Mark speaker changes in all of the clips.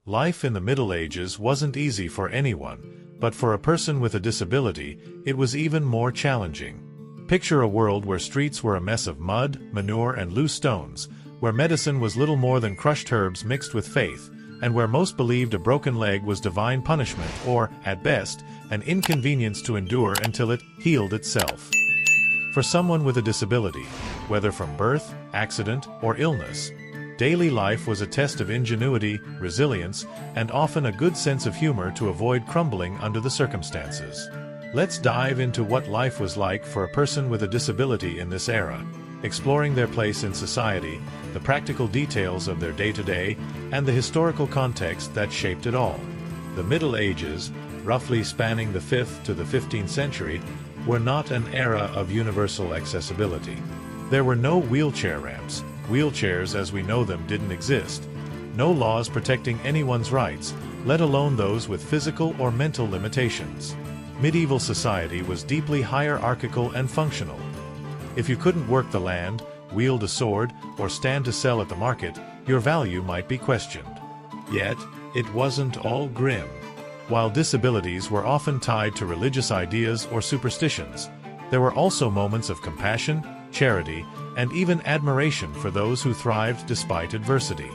Speaker 1: Life in the Middle Ages wasn't easy for anyone, but for a person with a disability, it was even more challenging. Picture a world where streets were a mess of mud, manure, and loose stones, where medicine was little more than crushed herbs mixed with faith, and where most believed a broken leg was divine punishment or, at best, an inconvenience to endure until it healed itself. For someone with a disability, whether from birth, accident, or illness, daily life was a test of ingenuity, resilience, and often a good sense of humor to avoid crumbling under the circumstances. Let's dive into what life was like for a person with a disability in this era, exploring their place in society, the practical details of their day-to-day, and the historical context that shaped it all. The Middle Ages, roughly spanning the 5th to the 15th century, were not an era of universal accessibility. There were no wheelchair ramps. Wheelchairs as we know them didn't exist. No laws protecting anyone's rights, let alone those with physical or mental limitations. Medieval society was deeply hierarchical and functional. If you couldn't work the land, wield a sword, or stand to sell at the market, your value might be questioned. Yet, it wasn't all grim. While disabilities were often tied to religious ideas or superstitions, there were also moments of compassion, charity, and even admiration for those who thrived despite adversity.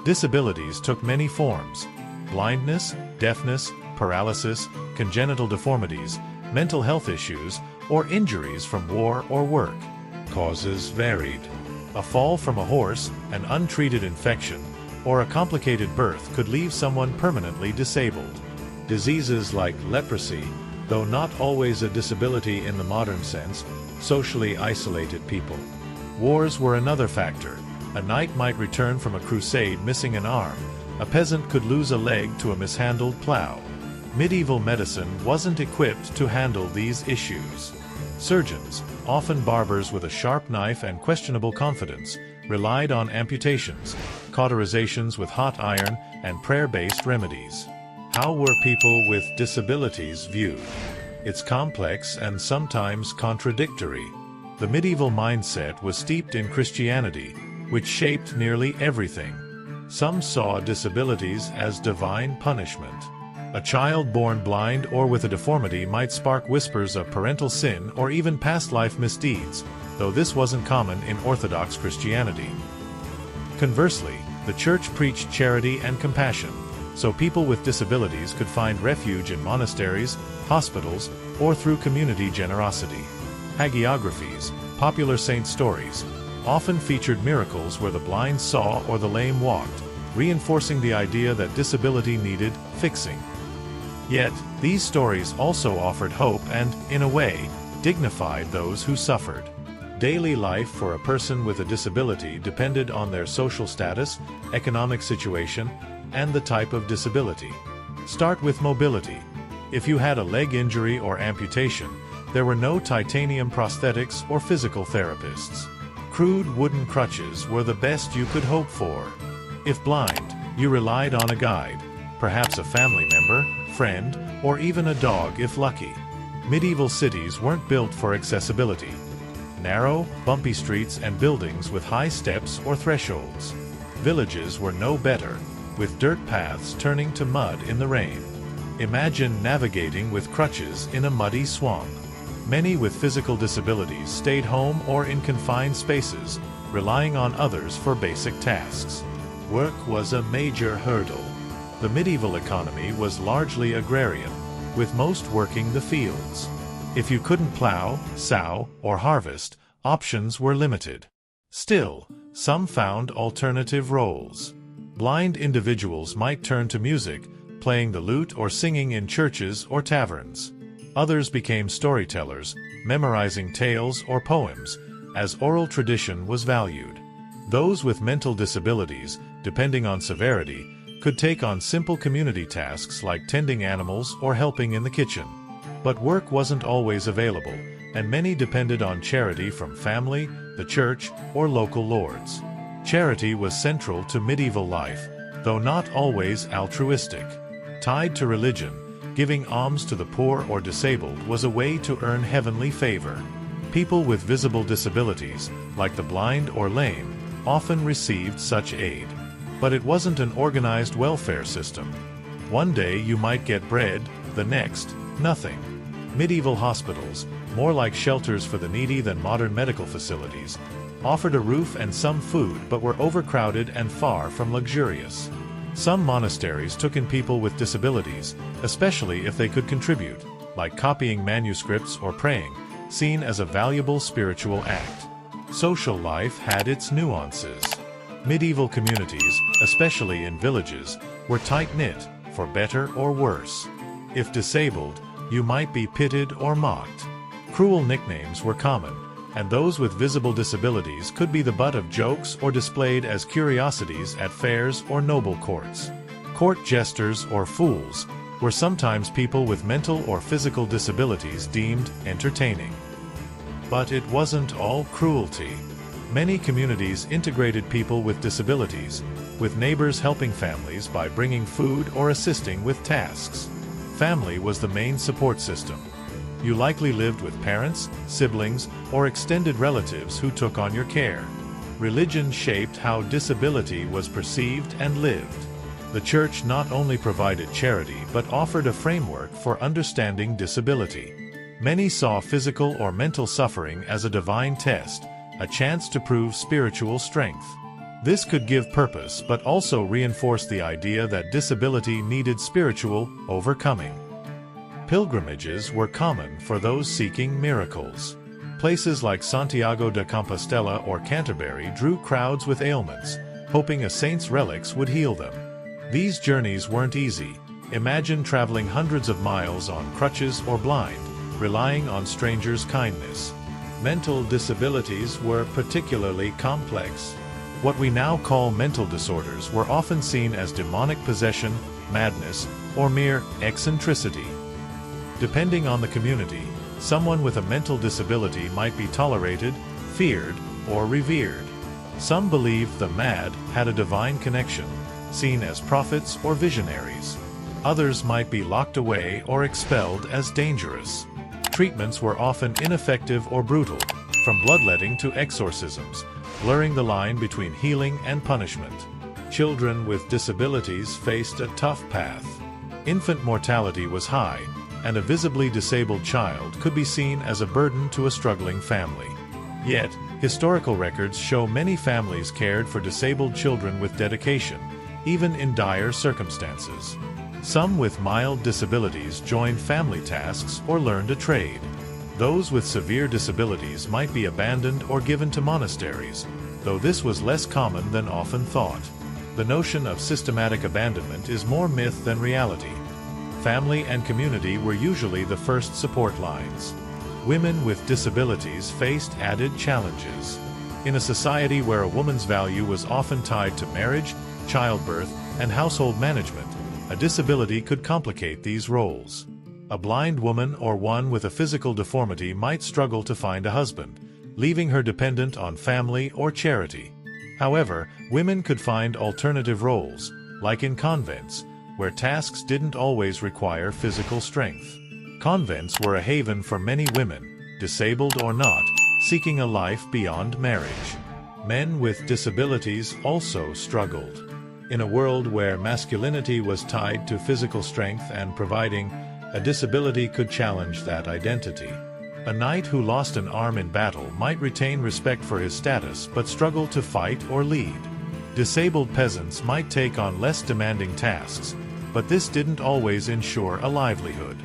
Speaker 1: Disabilities took many forms: blindness, deafness, paralysis, congenital deformities, mental health issues, or injuries from war or work. Causes varied. A fall from a horse, an untreated infection, or a complicated birth could leave someone permanently disabled. Diseases like leprosy, though not always a disability in the modern sense, socially isolated people. Wars were another factor. A knight might return from a crusade missing an arm. A peasant could lose a leg to a mishandled plow. Medieval medicine wasn't equipped to handle these issues. Surgeons, often barbers with a sharp knife and questionable confidence, relied on amputations, cauterizations with hot iron, and prayer-based remedies. How were people with disabilities viewed? It's complex and sometimes contradictory. The medieval mindset was steeped in Christianity, which shaped nearly everything. Some saw disabilities as divine punishment. A child born blind or with a deformity might spark whispers of parental sin or even past life misdeeds, though this wasn't common in Orthodox Christianity. Conversely, the Church preached charity and compassion, so people with disabilities could find refuge in monasteries, hospitals, or through community generosity. Hagiographies, popular saint stories, often featured miracles where the blind saw or the lame walked, reinforcing the idea that disability needed fixing. Yet, these stories also offered hope and, in a way, dignified those who suffered. Daily life for a person with a disability depended on their social status, economic situation, and the type of disability. Start with mobility. If you had a leg injury or amputation, there were no titanium prosthetics or physical therapists. Crude wooden crutches were the best you could hope for. If blind, you relied on a guide, perhaps a family member, friend, or even a dog if lucky. Medieval cities weren't built for accessibility. Narrow, bumpy streets and buildings with high steps or thresholds. Villages were no better, with dirt paths turning to mud in the rain. Imagine navigating with crutches in a muddy swamp. Many with physical disabilities stayed home or in confined spaces, relying on others for basic tasks. Work was a major hurdle. The medieval economy was largely agrarian, with most working the fields. If you couldn't plow, sow, or harvest, options were limited. Still, some found alternative roles. Blind individuals might turn to music, playing the lute or singing in churches or taverns. Others became storytellers, memorizing tales or poems, as oral tradition was valued. Those with mental disabilities, depending on severity, could take on simple community tasks like tending animals or helping in the kitchen. But work wasn't always available, and many depended on charity from family, the church, or local lords. Charity was central to medieval life, though not always altruistic. Tied to religion, giving alms to the poor or disabled was a way to earn heavenly favor. People with visible disabilities, like the blind or lame, often received such aid. But it wasn't an organized welfare system. One day you might get bread, the next, nothing. Medieval hospitals, more like shelters for the needy than modern medical facilities, offered a roof and some food but were overcrowded and far from luxurious. Some monasteries took in people with disabilities, especially if they could contribute, like copying manuscripts or praying, seen as a valuable spiritual act. Social life had its nuances. Medieval communities, especially in villages, were tight-knit, for better or worse. If disabled, you might be pitted or mocked. Cruel nicknames were common, and those with visible disabilities could be the butt of jokes or displayed as curiosities at fairs or noble courts. Court jesters or fools were sometimes people with mental or physical disabilities deemed entertaining. But it wasn't all cruelty. Many communities integrated people with disabilities, with neighbors helping families by bringing food or assisting with tasks. Family was the main support system. You likely lived with parents, siblings, or extended relatives who took on your care. Religion shaped how disability was perceived and lived. The Church not only provided charity but offered a framework for understanding disability. Many saw physical or mental suffering as a divine test, a chance to prove spiritual strength. This could give purpose but also reinforce the idea that disability needed spiritual overcoming. Pilgrimages were common for those seeking miracles. Places like Santiago de Compostela or Canterbury drew crowds with ailments, hoping a saint's relics would heal them. These journeys weren't easy. Imagine traveling hundreds of miles on crutches or blind, relying on strangers' kindness. Mental disabilities were particularly complex. What we now call mental disorders were often seen as demonic possession, madness, or mere eccentricity. Depending on the community, someone with a mental disability might be tolerated, feared, or revered. Some believed the mad had a divine connection, seen as prophets or visionaries. Others might be locked away or expelled as dangerous. Treatments were often ineffective or brutal, from bloodletting to exorcisms, blurring the line between healing and punishment. Children with disabilities faced a tough path. Infant mortality was high, and a visibly disabled child could be seen as a burden to a struggling family. Yet, historical records show many families cared for disabled children with dedication, even in dire circumstances. Some with mild disabilities joined family tasks or learned a trade. Those with severe disabilities might be abandoned or given to monasteries, though this was less common than often thought. The notion of systematic abandonment is more myth than reality. Family and community were usually the first support lines. Women with disabilities faced added challenges. In a society where a woman's value was often tied to marriage, childbirth, and household management, a disability could complicate these roles. A blind woman or one with a physical deformity might struggle to find a husband, leaving her dependent on family or charity. However, women could find alternative roles, like in convents, where tasks didn't always require physical strength. Convents were a haven for many women, disabled or not, seeking a life beyond marriage. Men with disabilities also struggled. In a world where masculinity was tied to physical strength and providing, a disability could challenge that identity. A knight who lost an arm in battle might retain respect for his status but struggle to fight or lead. Disabled peasants might take on less demanding tasks, but this didn't always ensure a livelihood.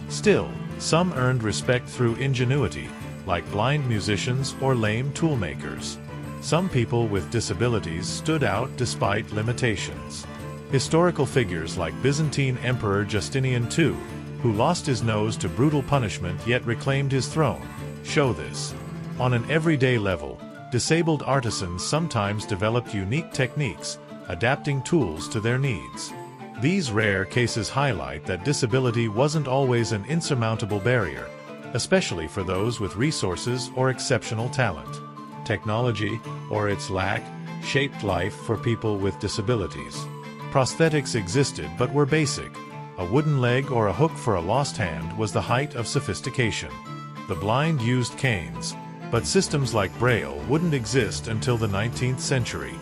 Speaker 1: Still, some earned respect through ingenuity, like blind musicians or lame toolmakers. Some people with disabilities stood out despite limitations. Historical figures like Byzantine Emperor Justinian II, who lost his nose to brutal punishment yet reclaimed his throne, show this. On an everyday level, disabled artisans sometimes developed unique techniques, adapting tools to their needs. These rare cases highlight that disability wasn't always an insurmountable barrier, especially for those with resources or exceptional talent. Technology, or its lack, shaped life for people with disabilities. Prosthetics existed but were basic. A wooden leg or a hook for a lost hand was the height of sophistication. The blind used canes, but systems like Braille wouldn't exist until the 19th century.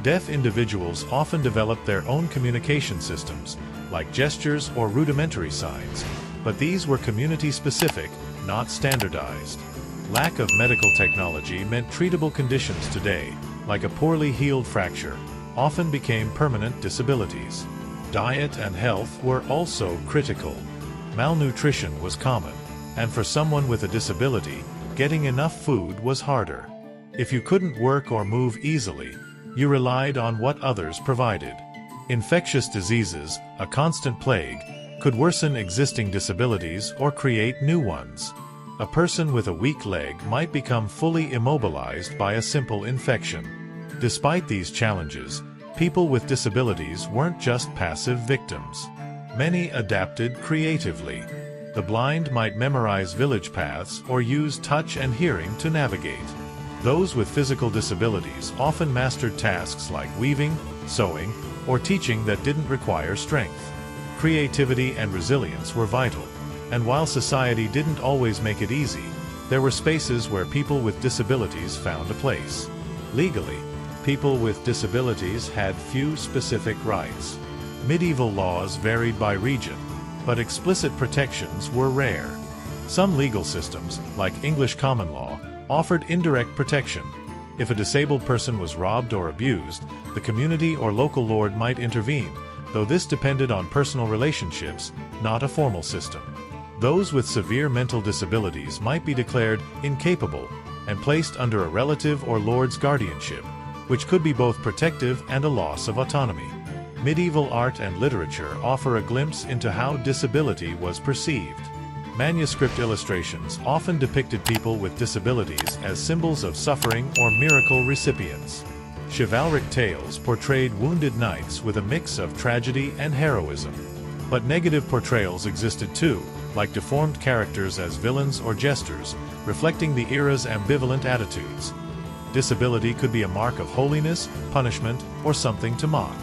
Speaker 1: Deaf individuals often developed their own communication systems, like gestures or rudimentary signs, but these were community-specific, not standardized. Lack of medical technology meant treatable conditions today, like a poorly healed fracture, often became permanent disabilities. Diet and health were also critical. Malnutrition was common, and for someone with a disability, getting enough food was harder. If you couldn't work or move easily, you relied on what others provided. Infectious diseases, a constant plague, could worsen existing disabilities or create new ones. A person with a weak leg might become fully immobilized by a simple infection. Despite these challenges, people with disabilities weren't just passive victims. Many adapted creatively. The blind might memorize village paths or use touch and hearing to navigate. Those with physical disabilities often mastered tasks like weaving, sewing, or teaching that didn't require strength. Creativity and resilience were vital, and while society didn't always make it easy, there were spaces where people with disabilities found a place. Legally, people with disabilities had few specific rights. Medieval laws varied by region, but explicit protections were rare. Some legal systems, like English common law, offered indirect protection. If a disabled person was robbed or abused, the community or local lord might intervene, though this depended on personal relationships, not a formal system. Those with severe mental disabilities might be declared incapable and placed under a relative or lord's guardianship, which could be both protective and a loss of autonomy. Medieval art and literature offer a glimpse into how disability was perceived. Manuscript illustrations often depicted people with disabilities as symbols of suffering or miracle recipients. Chivalric tales portrayed wounded knights with a mix of tragedy and heroism. But negative portrayals existed too, like deformed characters as villains or jesters, reflecting the era's ambivalent attitudes. Disability could be a mark of holiness, punishment, or something to mock.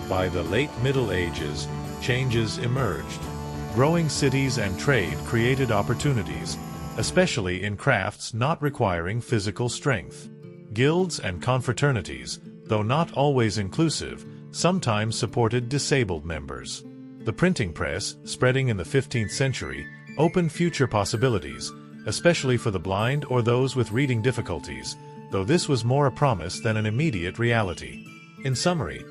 Speaker 1: By the late Middle Ages, changes emerged. Growing cities and trade created opportunities, especially in crafts not requiring physical strength. Guilds and confraternities, though not always inclusive, sometimes supported disabled members. The printing press, spreading in the 15th century, opened future possibilities, especially for the blind or those with reading difficulties, though this was more a promise than an immediate reality. In summary,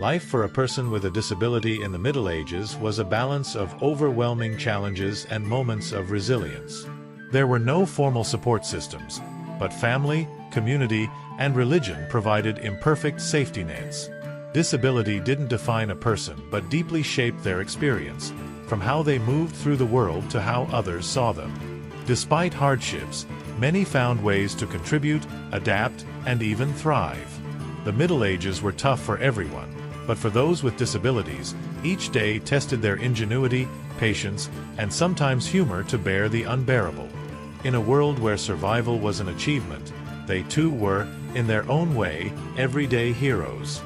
Speaker 1: life for a person with a disability in the Middle Ages was a balance of overwhelming challenges and moments of resilience. There were no formal support systems, but family, community, and religion provided imperfect safety nets. Disability didn't define a person but deeply shaped their experience, from how they moved through the world to how others saw them. Despite hardships, many found ways to contribute, adapt, and even thrive. The Middle Ages were tough for everyone, but for those with disabilities, each day tested their ingenuity, patience, and sometimes humor to bear the unbearable. In a world where survival was an achievement, they too were, in their own way, everyday heroes.